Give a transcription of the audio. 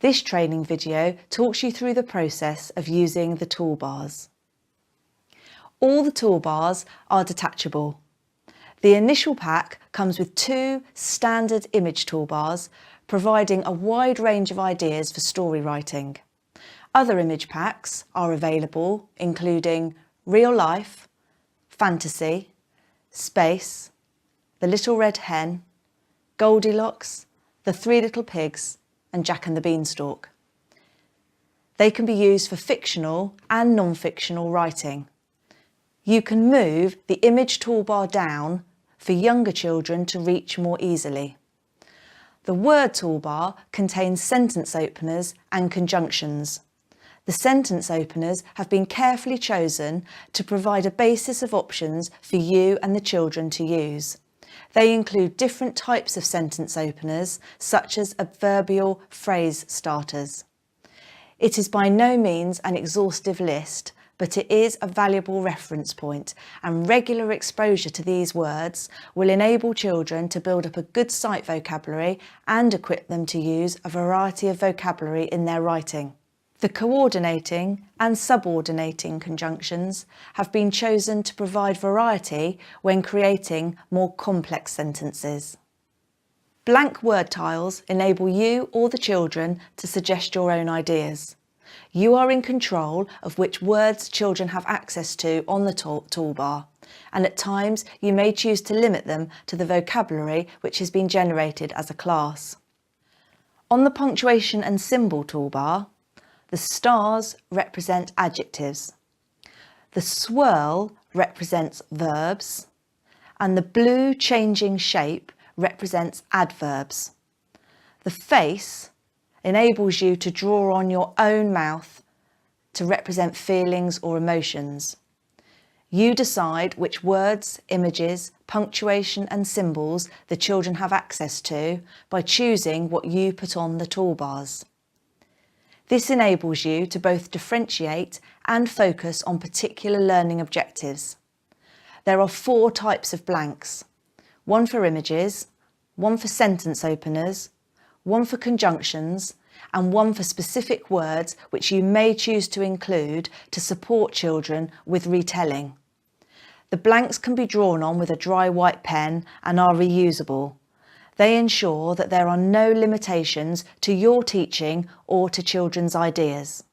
This training video talks you through the process of using the toolbars. All the toolbars are detachable. The initial pack comes with 2 standard image toolbars, providing a wide range of ideas for story writing. Other image packs are available, including real life, fantasy, space, the little red hen, Goldilocks, the 3 little pigs, and Jack and the Beanstalk. They can be used for fictional and non-fictional writing. You can move the image toolbar down for younger children to reach more easily. The word toolbar contains sentence openers and conjunctions. The sentence openers have been carefully chosen to provide a basis of options for you and the children to use. They include different types of sentence openers, such as adverbial phrase starters. It is by no means an exhaustive list, but it is a valuable reference point, and regular exposure to these words will enable children to build up a good sight vocabulary and equip them to use a variety of vocabulary in their writing. The coordinating and subordinating conjunctions have been chosen to provide variety when creating more complex sentences. Blank word tiles enable you or the children to suggest your own ideas. You are in control of which words children have access to on the toolbar, and at times you may choose to limit them to the vocabulary which has been generated as a class. On the punctuation and symbol toolbar, the stars represent adjectives, the swirl represents verbs, and the blue changing shape represents adverbs. The face enables you to draw on your own mouth to represent feelings or emotions. You decide which words, images, punctuation and symbols the children have access to by choosing what you put on the toolbars. This enables you to both differentiate and focus on particular learning objectives. There are 4 types of blanks: one for images, one for sentence openers, one for conjunctions, and one for specific words which you may choose to include to support children with retelling. The blanks can be drawn on with a dry white pen and are reusable. They ensure that there are no limitations to your teaching or to children's ideas.